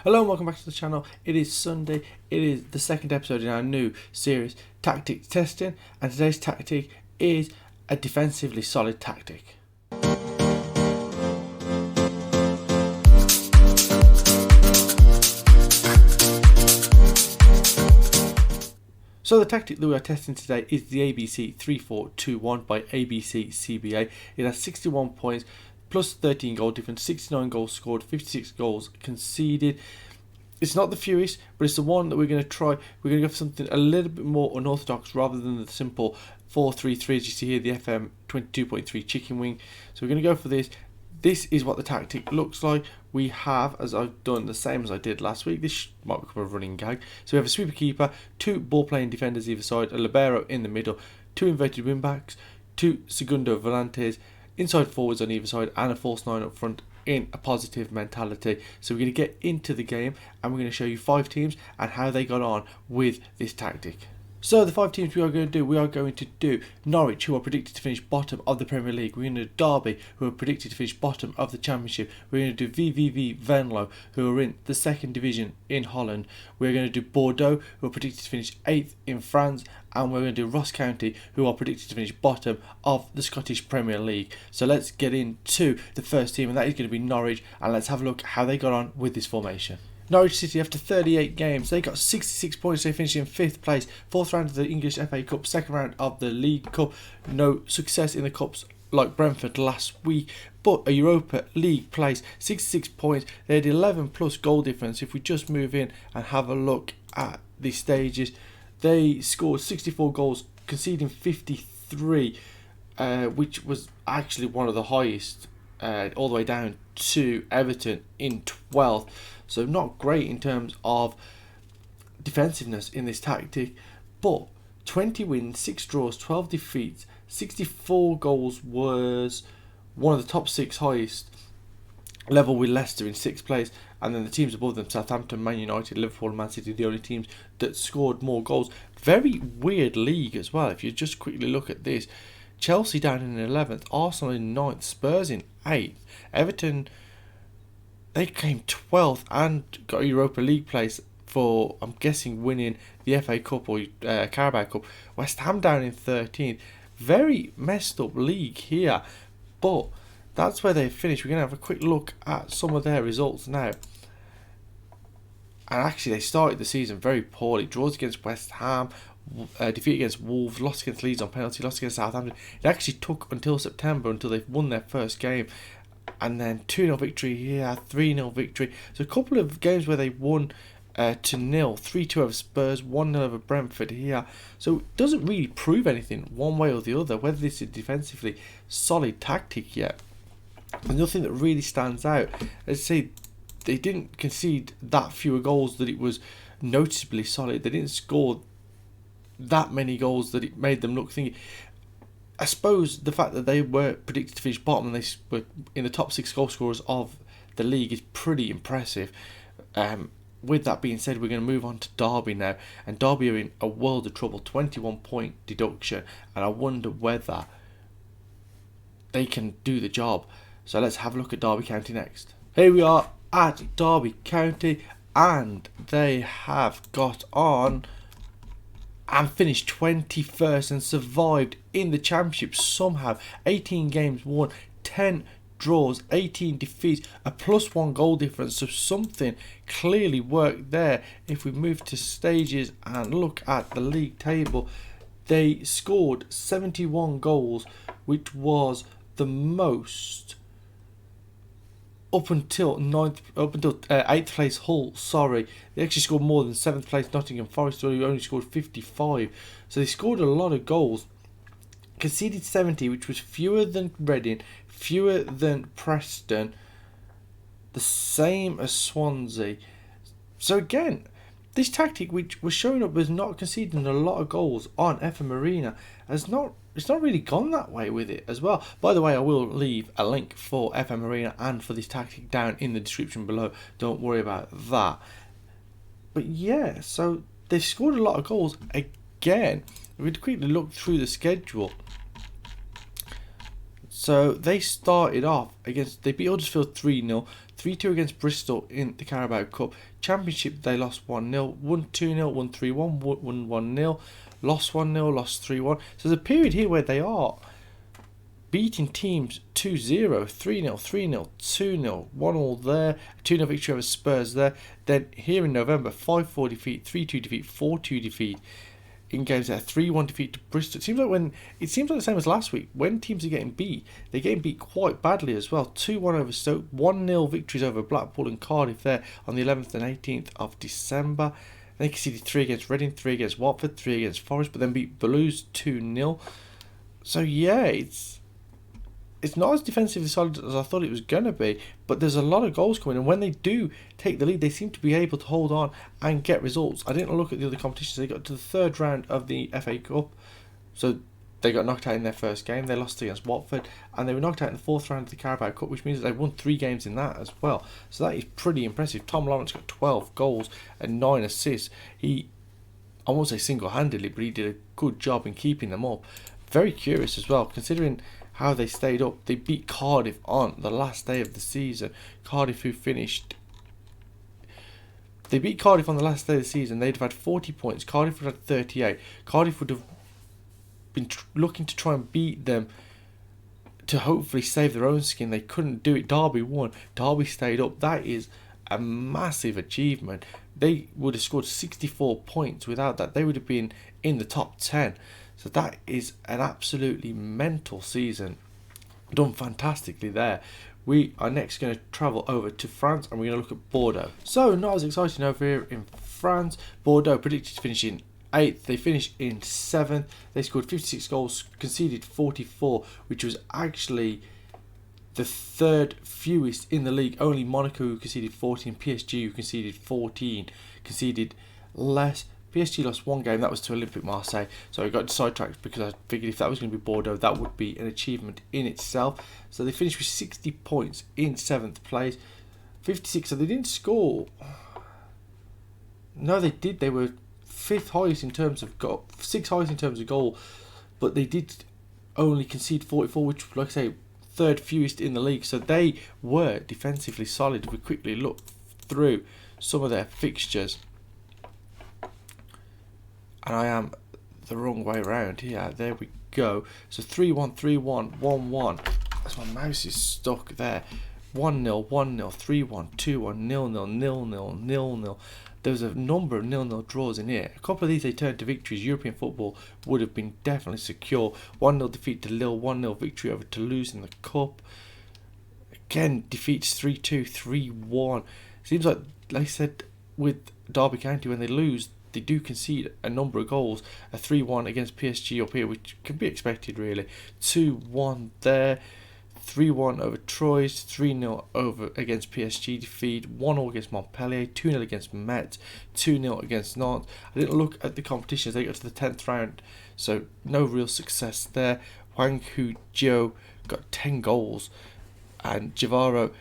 Hello and welcome back to the channel. It is Sunday. It is the second episode in our new series, Tactics Testing, and today's tactic is a defensively solid tactic. So the tactic that we are testing today is the ABC 3421 by ABCCBA. It has 61 points plus 13 goal difference, 69 goals scored, 56 goals conceded. It's not the fewest, but it's the one that we're going to try. We're going to go for something a little bit more unorthodox rather than the simple 4-3-3 as you see here, the FM 22.3 chicken wing. So we're going to go for this. This is what the tactic looks like. We have, as I've done, the same as I did last week. This might become a running gag. So we have a sweeper keeper, two ball-playing defenders either side, a libero in the middle, two inverted wing-backs, two segundo volantes, inside forwards on either side, and a false nine up front in a positive mentality. So we're going to get into the game and we're going to show you 5 teams and how they got on with this tactic. So the 5 teams we are going to do Norwich, who are predicted to finish bottom of the Premier League. We're going to do Derby, who are predicted to finish bottom of the Championship. We're going to do VVV Venlo, who are in the second division in Holland. We're going to do Bordeaux, who are predicted to finish 8th in France. And we're going to do Ross County, who are predicted to finish bottom of the Scottish Premier League. So let's get into the first team, and that is going to be Norwich. And let's have a look how they got on with this formation. Norwich City, after 38 games, they got 66 points. They finished in 5th place, 4th round of the English FA Cup, 2nd round of the League Cup. No success in the Cups like Brentford last week, but a Europa League place, 66 points. They had 11 plus goal difference. If we just move in and have a look at the stages, they scored 64 goals, conceding 53, which was actually one of the highest, all the way down to Everton in 12th. So not great in terms of defensiveness in this tactic, but 20 wins, 6 draws, 12 defeats, 64 goals was one of the top 6 highest, level with Leicester in 6th place, and then the teams above them, Southampton, Man United, Liverpool and Man City, the only teams that scored more goals. Very weird league as well. If you just quickly look at this, Chelsea down in 11th, Arsenal in 9th, Spurs in 8th, Everton, they came 12th and got a Europa League place for, I'm guessing, winning the FA Cup or Carabao Cup. West Ham down in 13th. Very messed up league here, but that's where they finished. We're going to have a quick look at some of their results now. And actually, they started the season very poorly. Draws against West Ham, defeat against Wolves, lost against Leeds on penalty, lost against Southampton. It actually took until September until they won their first game. And then 2-0 victory here, 3-0 victory. So a couple of games where they won 2-0, 3-2 over Spurs, 1-0 over Brentford here. So it doesn't really prove anything one way or the other, whether this is a defensively solid tactic yet. And nothing that really stands out. Let's say they didn't concede that fewer goals that it was noticeably solid. They didn't score that many goals that it made them look thingy. I suppose the fact that they were predicted to finish bottom and they were in the top 6 goal scorers of the league is pretty impressive. With that being said, we're going to move on to Derby now. And Derby are in a world of trouble, 21 point deduction. And I wonder whether they can do the job. So let's have a look at Derby County next. Here we are at Derby County, and they have got on and finished 21st and survived in the Championship somehow. 18 games won, 10 draws, 18 defeats, a +1 goal difference. So something clearly worked there. If we move to stages and look at the league table, they scored 71 goals, which was the most up until 8th place Hull. They actually scored more than 7th place Nottingham Forest, who only scored 55. So they scored a lot of goals, conceded 70, which was fewer than Reading, fewer than Preston, the same as Swansea. So again, this tactic, which was showing up as not conceding a lot of goals on FM Arena, it's not really gone that way with it as well. By the way, I will leave a link for FM Arena and for this tactic down in the description below. Don't worry about that. But yeah, so they've scored a lot of goals again. We'd quickly look through the schedule. So they started off against, they beat Huddersfield 3-0, 3-2 against Bristol in the Carabao Cup. Championship, they lost 1-0, won 2-0, won 3-1, won 1-0, lost 1-0, lost 3-1. So there's a period here where they are beating teams 2-0, 3-0, 3-0, 2-0, 1-1 there, 2-0 victory over Spurs there. Then here in November, 5-4 defeat, 3-2 defeat, 4-2 defeat in games there, 3-1 defeat to Bristol. It seems like the same as last week. When teams are getting beat, they're getting beat quite badly as well. 2-1 over Stoke, 1-0 victories over Blackpool and Cardiff there on the 11th and 18th of December. They conceded 3 against Reading, 3 against Watford, 3 against Forest, but then beat Blues 2-0. So yeah, it's not as defensively solid as I thought it was going to be, but there's a lot of goals coming, and when they do take the lead, they seem to be able to hold on and get results. I didn't look at the other competitions. They got to the third round of the FA Cup, so they got knocked out in their first game. They lost against Watford, and they were knocked out in the fourth round of the Carabao Cup, which means that they won 3 games in that as well. So that is pretty impressive. Tom Lawrence got 12 goals and 9 assists. I won't say single-handedly, but he did a good job in keeping them up. Very curious as well, considering how they stayed up. They beat Cardiff on the last day of the season. They beat Cardiff on the last day of the season. They'd have had 40 points. Cardiff would have had 38. Cardiff would have been looking to try and beat them to hopefully save their own skin. They couldn't do it. Derby won. Derby stayed up. That is a massive achievement. They would have scored 64 points without that. They would have been in the top 10. So that is an absolutely mental season. Done fantastically there. We are next going to travel over to France, and we're going to look at Bordeaux. So not as exciting over here in France. Bordeaux predicted to finish in 8th. They finished in 7th. They scored 56 goals, conceded 44, which was actually the third fewest in the league. Only Monaco, who conceded 14, PSG, who conceded 14, conceded less. PSG lost 1 game, that was to Olympique Marseille, so I got sidetracked because I figured if that was going to be Bordeaux, that would be an achievement in itself. So they finished with 60 points in 7th place, 56, so they didn't score. No, they did, they were 5th highest in terms of goal, 6th highest in terms of goal, but they did only concede 44, which, like I say, third fewest in the league, so they were defensively solid. If we quickly look through some of their fixtures, and I am the wrong way around here. There we go. So 3-1, 3-1, 1-1. That's my mouse is stuck there. 1-0, 1-0, 3-1, 2-1, 0-0, 0-0, 0-0. There's a number of 0-0 draws in here. A couple of these they turned to victories. European football would have been definitely secure. 1-0 defeat to Lille, 1-0 victory over Toulouse in the Cup. Again, defeats 3-2, 3-1. Seems like I said, with Derby County, when they lose, they do concede a number of goals. A 3-1 against PSG up here, which can be expected really. 2-1 there. 3-1 over Troyes, 3-0 over against PSG defeat, 1-0 against Montpellier, 2-0 against Metz, 2-0 against Nantes. I didn't look at the competitions, they got to the 10th round, so no real success there. Wang Hu-Jiu got 10 goals, and Javaro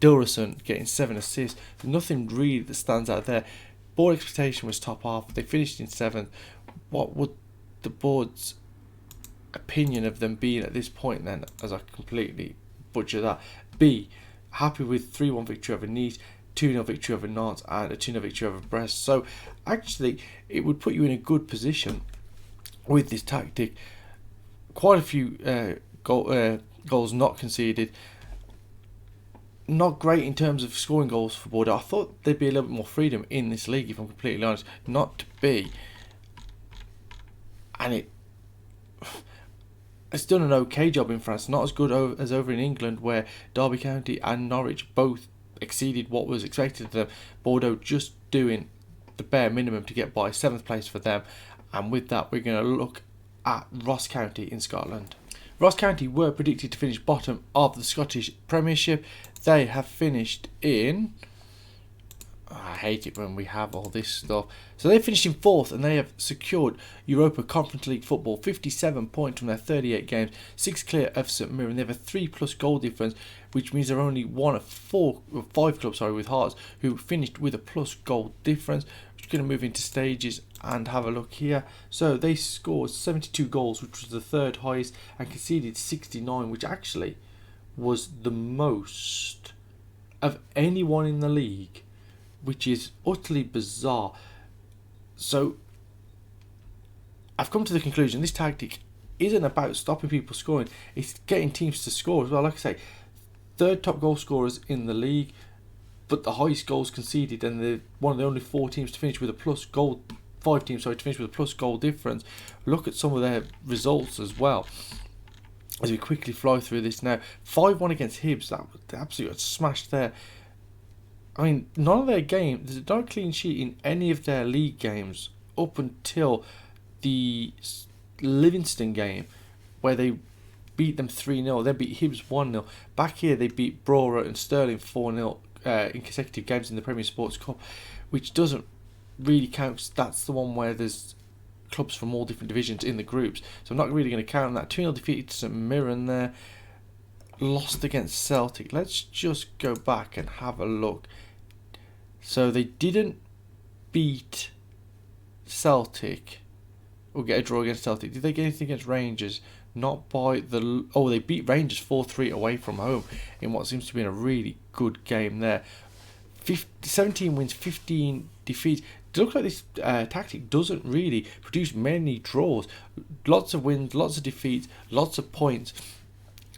Dilrosun getting 7 assists. Nothing really that stands out there. Board expectation was top half. They finished in 7th. What would the board's opinion of them being at this point then, as I completely butcher that? B, happy with 3-1 victory over Nice, 2-0 victory over Nantes, and a 2-0 victory over Brest. So actually it would put you in a good position with this tactic. Quite a few goals not conceded. Not great in terms of scoring goals for Bordeaux. I thought there'd be a little bit more freedom in this league, if I'm completely honest. Not to be. And it's done an okay job in France. Not as good as over in England, where Derby County and Norwich both exceeded what was expected of them. Bordeaux just doing the bare minimum to get by. 7th place for them. And with that, we're going to look at Ross County in Scotland. Ross County were predicted to finish bottom of the Scottish Premiership. They have finished in... I hate it when we have all this stuff. So they finished in 4th, and they have secured Europa Conference League football. 57 points from their 38 games, 6 clear of St Mirren. They have a 3+ goal difference, which means they're only one of 5 clubs with Hearts who finished with a plus goal difference. We're going to move into stages and have a look here. So they scored 72 goals, which was the 3rd highest, and conceded 69, which actually was the most of anyone in the league, which is utterly bizarre. So I've come to the conclusion this tactic isn't about stopping people scoring, it's getting teams to score as well. Like I say, third top goal scorers in the league, but the highest goals conceded, and they're one of the only 4 teams to finish with a plus goal, 5 teams, sorry, to finish with a plus goal difference. Look at some of their results as well. As we quickly fly through this now, 5-1 against Hibs, that was absolutely smashed there. I mean, none of their games, there's no clean sheet in any of their league games up until the Livingston game, where they beat them 3-0, then beat Hibs 1-0. Back here, they beat Bordeaux and Sterling 4-0 in consecutive games in the Premier Sports Cup, which doesn't really count. That's the one where there's clubs from all different divisions in the groups, so I'm not really going to count that. 2-0 defeated St Mirren there. Lost against Celtic. Let's just go back and have a look. So they didn't beat Celtic or get a draw against Celtic. Did they get anything against Rangers? Not by the... Oh, they beat Rangers 4-3 away from home in what seems to be a really good game there. 17 wins, 15 defeats. It looks like this tactic doesn't really produce many draws. Lots of wins, lots of defeats, lots of points.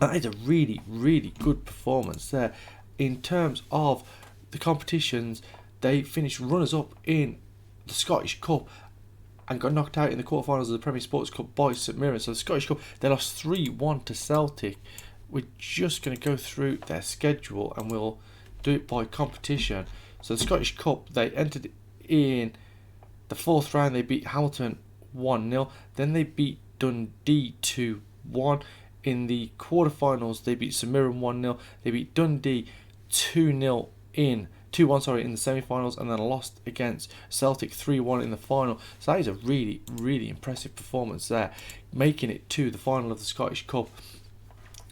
That is a really, really good performance there. In terms of the competitions, they finished runners-up in the Scottish Cup and got knocked out in the quarterfinals of the Premier Sports Cup by St Mirren. So the Scottish Cup, they lost 3-1 to Celtic. We're just going to go through their schedule and we'll do it by competition. So the Scottish Cup, they entered in the 4th round. They beat Hamilton 1-0. Then they beat Dundee 2-1. In the quarterfinals, they beat St Mirren 1-0. They beat Dundee 2-1 in the semi-finals, and then lost against Celtic 3-1 in the final. So that is a really, really impressive performance there, making it to the final of the Scottish Cup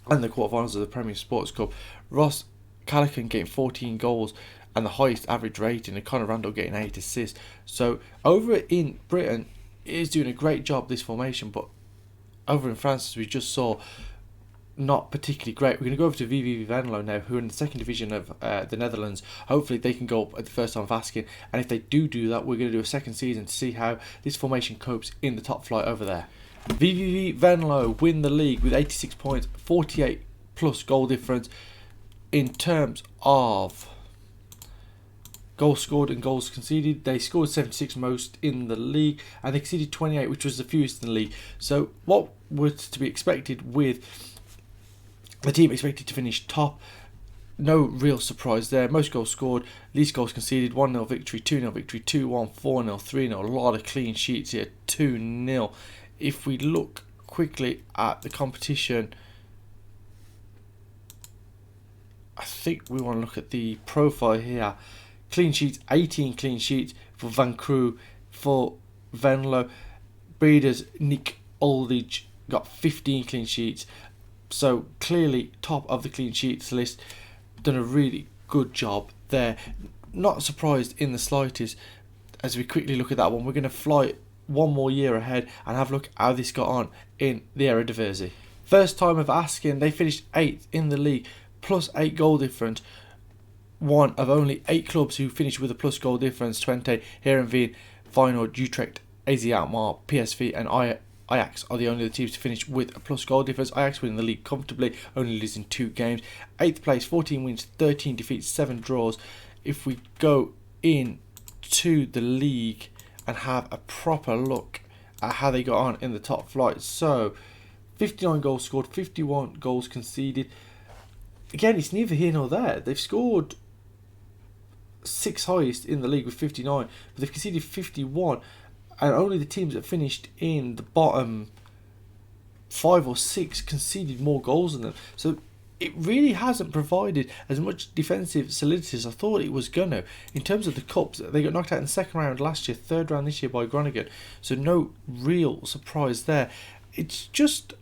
and the quarterfinals of the Premier Sports Cup. Ross Callaghan getting 14 goals and the highest average rating, and Conor Randall getting 8 assists. So over in Britain, it is doing a great job, this formation, but over in France, as we just saw, not particularly great. We're going to go over to VVV Venlo now, who are in the 2nd division of the Netherlands. Hopefully they can go up at the first time of asking, and if they do that, we're going to do a second season to see how this formation copes in the top flight over there. VVV Venlo win the league with 86 points, 48 plus goal difference. In terms of goals scored and goals conceded, they scored 76 most in the league, and they conceded 28, which was the fewest in the league. So what was to be expected with the team expected to finish top? No real surprise there. Most goals scored, least goals conceded. 1-0 victory, 2-0 victory, 2-1, 4-0, 3-0. A lot of clean sheets here. 2-0. If we look quickly at the competition, I think we want to look at the profile here. Clean sheets, 18 clean sheets for Van Crew. For Venlo, Breeders Nick Aldridge got 15 clean sheets. So clearly top of the clean sheets list. Done a really good job there. Not surprised in the slightest. As we quickly look at that one, we're going to fly one more year ahead and have a look how this got on in the Eredivisie. First time of asking, they finished 8th in the league, plus 8 goal difference. One of only 8 clubs who finished with a plus goal difference. Twente, Heerenveen, Feyenoord, Utrecht, AZ Alkmaar, PSV and Ajax are the only teams to finish with a plus goal difference. Ajax winning the league comfortably, only losing 2 games. 8th place, 14 wins, 13 defeats, 7 draws. If we go in to the league and have a proper look at how they got on in the top flight. So 59 goals scored, 51 goals conceded. Again, it's neither here nor there. They've scored 6th highest in the league with 59, but they've conceded 51, and only the teams that finished in the bottom 5 or 6 conceded more goals than them. So it really hasn't provided as much defensive solidity as I thought it was gonna. In terms of the cups, they got knocked out in the 2nd round last year, 3rd round this year by Groningen, so no real surprise there. It's just,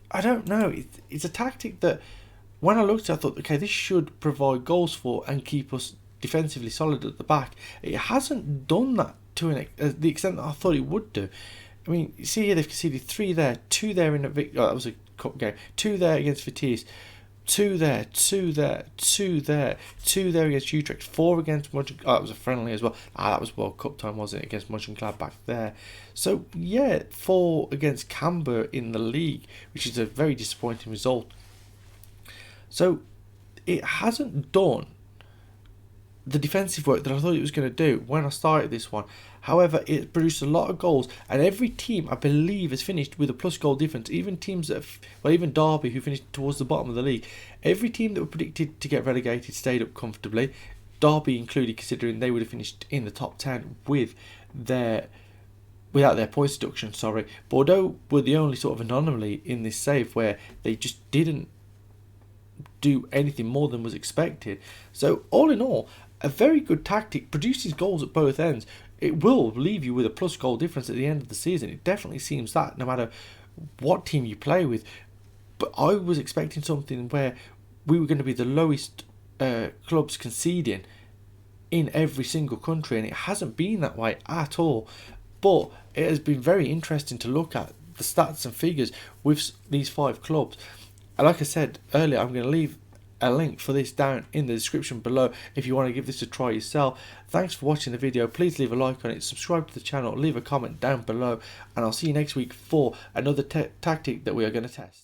I don't know, it's a tactic that when I looked at it, I thought, okay, this should provide goals for and keep us defensively solid at the back. It hasn't done that to the extent that I thought it would do. I mean, you see here they've conceded 3 there, 2 there in that was a cup game, 2 there against Vitesse, 2 there, 2 there, 2 there, 2 there against Utrecht, 4 against Mönchengladbach. Oh, that was a friendly as well. That was World Cup time, wasn't it? Against Mönchengladbach there. So, yeah, 4 against Camber in the league, which is a very disappointing result. So, it hasn't done the defensive work that I thought it was going to do when I started this one. However, it produced a lot of goals, and every team, I believe, has finished with a plus goal difference. Even teams that even Derby, who finished towards the bottom of the league, every team that were predicted to get relegated stayed up comfortably. Derby included, considering they would have finished in the top 10 without their points deduction. Bordeaux were the only sort of anomaly in this save where they just didn't do anything more than was expected. So all in all, a very good tactic, produces goals at both ends. It will leave you with a plus goal difference at the end of the season. It definitely seems that, no matter what team you play with. But I was expecting something where we were going to be the lowest clubs conceding in every single country, and it hasn't been that way at all. But it has been very interesting to look at the stats and figures with these 5 clubs. And like I said earlier, I'm going to leave a link for this down in the description below if you want to give this a try yourself. Thanks for watching the video. Please leave a like on it, subscribe to the channel, leave a comment down below, and I'll see you next week for another tactic that we are going to test.